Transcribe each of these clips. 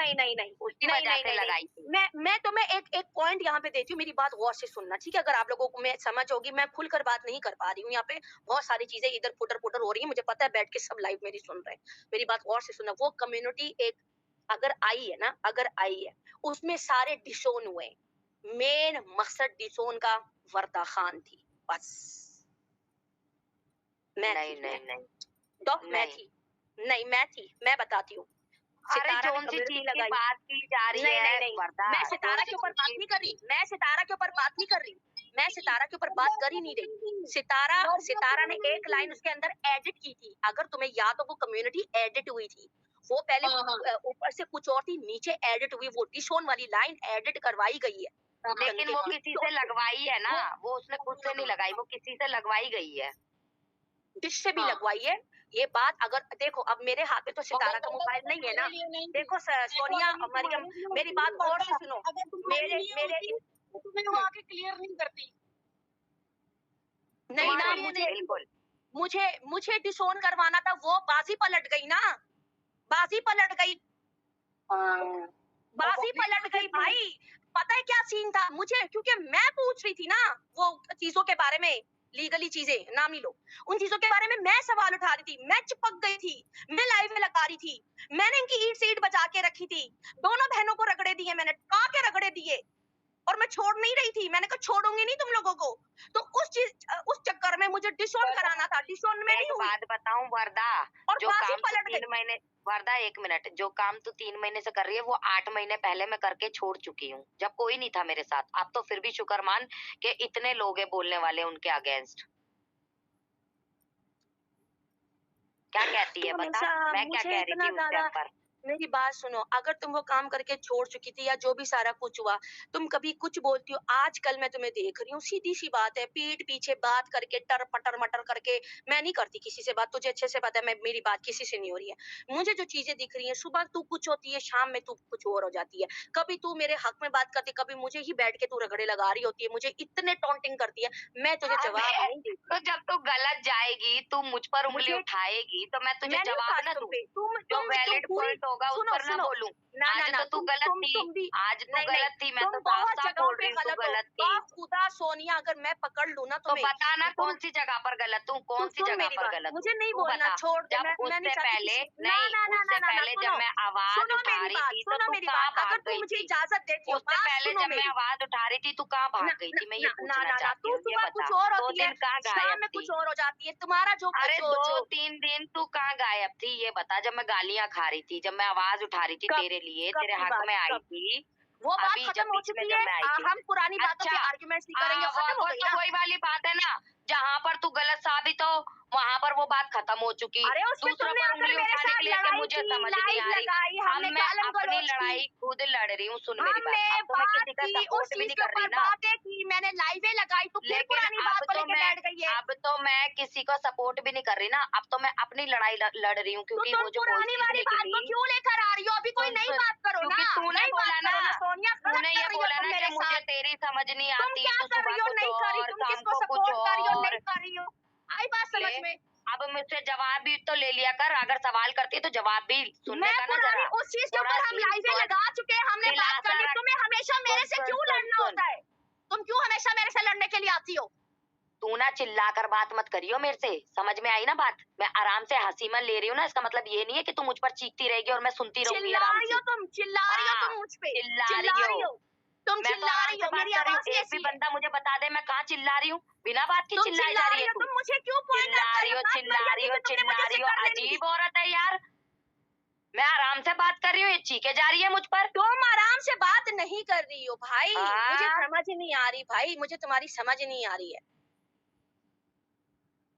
नहीं नहीं नहीं उसी नहीं वजह नहीं से नहीं लगाई नहीं थी। मैं तुम्हें एक पॉइंट यहाँ पे देती हूँ, मेरी बात गौर से सुनना, ठीक है? अगर आप लोगों को मैं समझ होगी, मैं खुलकर बात नहीं कर पा रही हूँ यहाँ पे, बहुत सारी चीजें इधर फुटर फुटर हो रही है, मुझे पता है, बैठ के सब लाइव मेरी सुन रहे हैं। मेरी बात गौर से सुनना, वो कम्युनिटी एक अगर आई है ना, अगर आई है, उसमें सारे डिसोन हुए, मेन मकसद डिसोन का वर्दा खान थी, बस मैं नहीं थी, नहीं नहीं मैं नहीं। थी, नहीं मैं थी, मैं बताती हूँ। अरे सितारा ने जोन सी कम्युनिटी चीज की लगाई। बात की जा रही नहीं नहीं है नहीं, वर्दा, मैं जोन सितारा सी के ऊपर बात चीज नहीं कर रही, मैं सितारा के ऊपर बात नहीं कर रही, मैं सितारा के ऊपर बात कर ही नहीं रही। सितारा सितारा ने एक लाइन उसके अंदर एडिट की थी, अगर तुम्हें याद हो, वो कम्युनिटी एडिट हुई थी, वो पहले ऊपर से कुछ और थी, नीचे एडिट हुई, वो डिशोन वाली लाइन एडिट करवाई गई है। लेकिन वो किसी से लगवाई है ना, वो उसने खुद से नहीं लगाई, वो किसी से लगवाई गई है। जिससे भी लगवाई है, ये बात अगर देखो, अब मेरे हाथ में तो सितारा का मोबाइल नहीं है ना, देखो सोनिया और मरियम, मेरी बात गौर से सुनो, मेरे मेरे तुम्हें वो आके क्लियर नहीं करती। नहीं ना, बिल्कुल मुझे मुझे डिसोन करवाना था, वो बाजी पलट गई ना, बाजी पलट गई, बाजी पलट गई भाई। पता है क्या सीन था मुझे, क्योंकि मैं पूछ रही थी ना वो चीजों के बारे में, लीगली चीजें नाम ही लो, उन चीजों के बारे में मैं सवाल उठा रही थी, मैं चिपक गई थी, मैं लाइव में लगा रही थी, मैंने इनकी ईट सीट बचा के रखी थी, दोनों बहनों को रगड़े दिए, मैंने टका के रगड़े दिए, और मैं छोड़ नहीं रही थी, मैंने कहा छोड़ूंगी नहीं तुम लोगों को, तो उस चक्कर में मुझे डिसोन कराना था, डिसोन में नहीं एक हुई, बात बताऊं वर्दा, और जो बाजी काम तू पलट 3 गई। महीने, वर्दा 1 मिनट, जो काम तू 3 महीने से कर रही है वो 8 महीने पहले मैं करके छोड़ चुकी हूँ, जब कोई नहीं था मेरे साथ। अब तो फिर भी शुक्र मान कि इतने लोग हैं बोलने वाले उनके अगेंस्ट। क्या कहती है तुम बता, हमेशा मैं क्या मुझे कह रही इतना थी उस ज्यादा, टाइम पर? मेरी बात सुनो, अगर तुम वो काम करके छोड़ चुकी थी या जो भी सारा कुछ हुआ, तुम कभी कुछ बोलती हो, आजकल मैं तुम्हें देख रही हूँ, सीधी सी बात है, पीठ पीछे बात करके टर पटर मटर करके, मैं नहीं करती किसी से बात, तुझे अच्छे से पता है, मैं मेरी बात किसी से नहीं हो रही है, मुझे जो चीजें दिख रही है, सुबह तू कुछ होती है, शाम में तू कुछ और हो जाती है, कभी तू मेरे हक में बात करती, कभी मुझे ही बैठ के तू रगड़े लगा रही होती है, मुझे इतने टॉन्टिंग करती है, मैं तुझे जवाब अबे, नहीं देती। तो जब तू गलत जाएगी, तू मुझ पर उंगली मुझे उठाएगी, तो मैं तुझे मैं नहीं जवाब उठा रही ना तुम दूं? पे, जो तुम वैलिड पूरी, पॉइंट होगा उस सुनो पर ना सुनो, बोलूं। ना ना आज ना, तो तू गलत थी, तुम भी, आज तू नहीं नहीं, गलत थी, मैं तुम तो बहुत साफ-साफ जगहों बोल पे रही हूँ तू गलत हो, गलत थी। खुदा सोनिया, अगर मैं पकड़ लूं ना तो तुम्हें, बता ना तुम कौन सी जगह पर गलत हूँ, तू कौन सी सुन जगह मेरी पर बात, गलत हूँ? मुझे नहीं तू बोलना, बता। छोड़ दे, जब मैं नहीं उससे चाहती पहले, किसी, ना नहीं, ना ना ना उससे ना ना, पहले जब सुनो मैं आवाज सुनो उठा मेरी रही बात, थी, तो सुनो तू मेरी कहाँ बात, अगर भाग तुम गई मुझे थी? इजाजत देती हो, उससे बात पहले सुनो जब मैं मेरी, आवाज उठा रही थी, तू कहाँ भाग ना गई ना थी? मैं ये ना ना पूछना ना ना, चाहती तू हूँ, ये सुबह बता। कुछ और 2 होती है, दिन कहाँ शाम गायब में थी? कुछ और हो जाती है, तुम्हारा जो अरे जो जो 2-3 दिन तू कहाँ गायब थी ये बता, जब मैं गालियां खा रही थी, जब मैं आवाज उठा रही थी कब, तेरे लिए, कब तेरे की हक बात, में आई कब, थी, वो बात अभी जब खत्म हो बीच में चुकी जब है, मैं आई थी। हम पुरानी बातों पे अच्छा, आर्गुमेंट्स नहीं करेंगे, खत्म हो वो गई तो ना। वही वाली बात है ना, जहाँ पर तू गलत साबित हो वहां पर वो बात खत्म हो चुकी। अरे उसमें दूसरों तुमने पर आकर उंगली मेरे उठाने साथ के लिए कि लड़ाई मुझे की, समझ नहीं लाइव आ रही। लगाई, अब हमने मैं गालम अपनी गलौज की, लड़ाई खुद लड़ रही हूँ, सुन मेरी बात। हमने अब तो मैं बात किसी का की, उस सपोर्ट भी चीज नहीं के कर रही ऊपर ना। बातें की, मैंने लाइवें लगाई, तो फिर लेकिन पुरानी बात को लेके बैठ गई है। अब तो मैं किसी का सपोर्ट भी नहीं कर रही ना, अब तो मैं अपनी लड़ाई लड़ रही हूँ, तो क्योंकि तुम वो जो पुरानी वॉइसेस वाली बात को निकली। क्यों लेकर आ रही हो? अभी कोई सुन नई सुन, बात करो ना, क्योंकि तूने नई बात बोला ना, करो ना सोनिया, गलत तूने कर ये रही हो बोला तुम ना कि मेरे मुझे साथ, तेरी समझ नहीं तुम आती, क्या तू कर सुबह रही हो, कुछ नहीं कर रही, और, तुम शाम किसको को कुछ सपोर्ट कर रही हो, नहीं और। कर रही हो, आई बात समझ ले, में। अब मुझसे जवाब भी तो ले लिया कर, अगर सवाल करती है तो जवाब भी सुनने मैं का ना पुरानी जरा, उस चीज के थोड़ा ऊपर हम सी लाइवें सोच, लगा चुके हैं, हमने बात कर दिलासा ली, रख। तुम्हें हमेशा सुन मेरे से सुन क्यों सुन लड़ना सुन, होता है? तुम क्यों हमेशा मेरे से लड़ने के लिए आती हो? तू ना चिल्ला कर बात मत करियो मेरे से, समझ में आई ना बात? मैं आराम से हंसी मन ले रही हूँ ना, इसका मतलब ये नहीं है कि तू मुझ पर चीखती रहेगी और मैं सुनती रहूंगी चिल्ला आराम रही से। हो तुम, चिल्ला रही हो हाँ, तुम मुझ पे, चिल्ला चिल्ला रही रही हो। हो, तुम मैं तो चिल्ला आराम रही से हो, बात मेरी कर रही हूँ, आवाज ही एक भी ऐसी है। बंदा मुझे बता दे मैं कहाँ चिल्ला रही हूँ? बिना बात की तुम चिल्लाई चिल्ला जा रही रही है हो, तू। तुम मुझे क्यों पॉइंट आउट कर रही हो? बात मरियम की थी, तुमने मुझे चिल्ला रही हो, कर लेनी थी। अजीब औरत है यार। मैं आराम से बात कर रही हूँ, ये चीखे जा रही है मुझ पर। तुम आराम से बात नहीं कर रही हो भाई, मुझे हाँ, समझ नहीं आ रही भाई, मुझे तुम्हारी समझ नहीं आ रही है।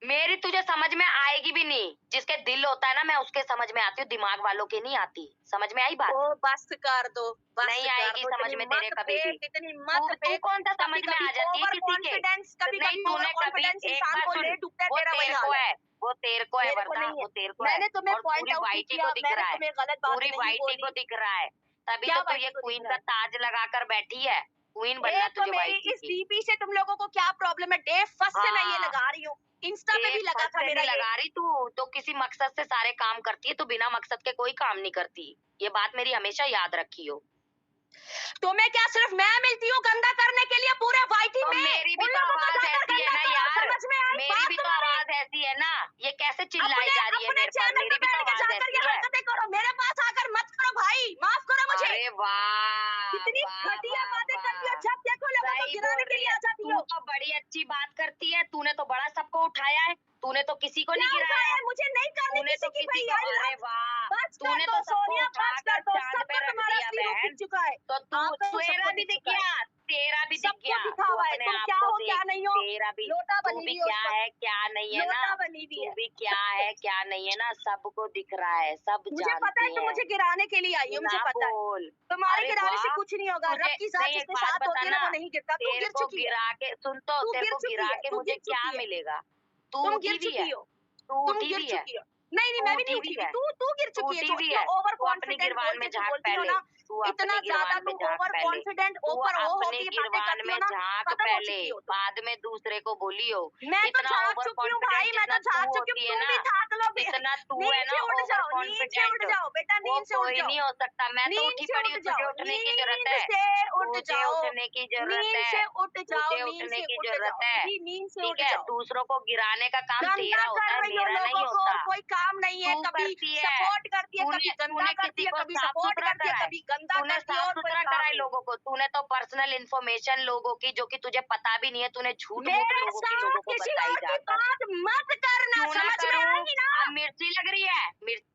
मेरी तुझे समझ में आएगी भी नहीं, जिसके दिल होता है ना मैं उसके समझ में आती हूँ, दिमाग वालों के नहीं आती। समझ में आई बात? ओ बस कर दो, बस नहीं कर आएगी दो, समझ में तेरे कभी भी। इतनी तू मत तू फेंक। कौन सा समझ कभी में कभी आ जाती है ओवर किसी के? कॉन्फिडेंस, कभी नहीं, कभी ओवर तूने कभी कॉन्फिडेंस एक इंसान बात को सुन, ले डूबता है, वो तेरा वही तेरे को हाल है। है, वो तेरे को है मेरे को वरदा, नहीं है, वो तेरे को है। मैंने तुम्हें और पॉइंट पूरी आउट नहीं वाइटी किया, को दिख मैंने रहा है, तुम्हें गलत बात पूरी नहीं वाइटी बोली। को दिख रहा है, तभी क्या तो तू वाइटी ये को दिख क्वीन रहा का है? ताज लगा कर बैठी है। क्वीन बनना एक तो तुझे मेरी वाइटी इस की। डीपी से तुम लोगों को क्या प्रॉब्लम है? डे फर्स्ट से मैं ये हाँ। लगा रही हूँ, इंस्टा पे भी एक लगा फर्स्ट था से मेरा नहीं ये। लगा रही तू, तो किसी मकसद से सारे काम करती है, तू बिना मकसद के कोई काम नहीं करती। ये बात मेरी हमेशा याद रखियो। तो मैं क्या सिर्फ मैं मिलती हूँ गंदा करने के लिए पूरे वाईटी तो में? मेरी भी उन तो लोगों को आवाज जाकर ऐसी है गंदा ना करो, यार, समझ में आई मेरी बात भी तो तुम्हारी? आवाज ऐसी है ना, ये कैसे चिल्लाई अपने जा रही है अपने मेरे पर, चैनल मेरी पे भी तो बैठ के आवाज जाकर ये ऐसी है। हरकतें करो, मेरे पास आकर मत करो भाई, माफ करो मुझे। अरे वाह कितनी वाह घटिया वाह बातें करती हो, वाह, जब देखो लोगों को सही बोल गिराने के रही लिए है। आ जाती तू हो। तो बड़ी अच्छी बात करती है, तूने तो बड़ा सबको उठाया है, तूने तो किसी को क्या नहीं उठाया गिराया। है? मुझे नहीं करनी तूने किसी तो की किसी भाई, को, आई अरे लव। वाह, बस कर तूने दो तो सबको सोनिया, बस उठाकर कर दो, चांद पे सबको रख तुम्हारा दिया सीरो दिख बहन। चुका है। तो तू आपको तेरा सबको भी दिख दिख चुका है, गया, तेरा भी दिख सबको गया, दिखा तू हुआ है। अपने तुम आप क्या को हो क्या देख, नहीं हो, तेरा भी, लोटा तू बनी भी हुई है उस क्या वक्त, है क्या नहीं है ना, लोटा बनी हुई तू है। भी क्या है क्या नहीं है ना, सबको दिख रहा है, सब मुझे पता है जानती तुम हैं। मुझे गिराने के लिए आई तू हो, मुझे ना पता है। बोल। तुम्हारे अरे गिराने से वाह, कुछ नहीं होगा, तुझे रब की जात नहीं, एक जिसके बात साथ होती है ना बताना, वो नहीं गिरता। तू तेरे गिर को चुकी है, गिरा के सुन, तो तू तेरे गिर को चुकी गिरा है, के तू मुझे गिर क्या चुकी है, मिलेगा? तू तुम उठी गिर भी है, चुकी हो, तू तुम उठी गिर भी है, चुकी हो। नहीं नहीं, तू मैं भी नहीं उठी उठी भी हुई, है, तू गिर तू चुकी है। उठी जो भी इतना है, ओवर तू अपनी कॉन्फिडेंट गिरबान में बोलते झाँक बोलती हो पहले, ना, तू इतना अपनी ज्यादा गिरबान में तुम झाँक ओवर पहले, कॉन्फिडेंट तू ऊपर हो अपनी की बातें गिरबान करती में हो ना, झाँक खत्म हो पहले, चुकी हो तुम। बाद में दूसरे को बोली हो। मैं तो इतना झाँक ओवर चुकी हूँ भाई, कॉन्फिडेंट मैं जितना तो तू झाँक चुकी हूँ, होती है तुम ना, भी झाँक लो फिर। जितना तू है नींद ना से उठ ओवर जाओ, नींद से उठ कॉन्फिडेंट, जाओ बेटा, वो नींद से उठ कोई जाओ, नहीं हो सकता। मैं तो नींद उठी से पड़ी उठ हूँ, तुझे जाओ, उठने की जरूरत नींद है, से उठ तुझे जाओ, उठने की जरूरत नींद है, से उठ जाओ, तुझे नींद उठने से की उठ जरूरत जाओ है। दीदी, नींद से ठीक उठ है, जाओ। दूसरों को गिराने का काम गंदा तेरा कर होता है, रही हो मेरा लोगों नहीं को, और होता। कोई काम नहीं है। तू कभी करती है, सपोर्ट करती है, कभी तूने गंदा तूने करती किसी है, को कभी साफ सपोर्ट सुथरा करती है, करा है? कभी गंदा तूने करती है, साफ और कोई सुथरा काम करा है नहीं है। लोगों को? तूने तो पर्सनल इंफॉर्मेशन लोगों की, जो कि तुझे पता भी नहीं है, तूने झूठ मूठ मेरे लोगों की, साथ लोगों को किसी बताई और की जाकर। बात मत करना, क्यों ना समझ में करूं? आई ना? अब मिर्ची लग रही है, मिर्ची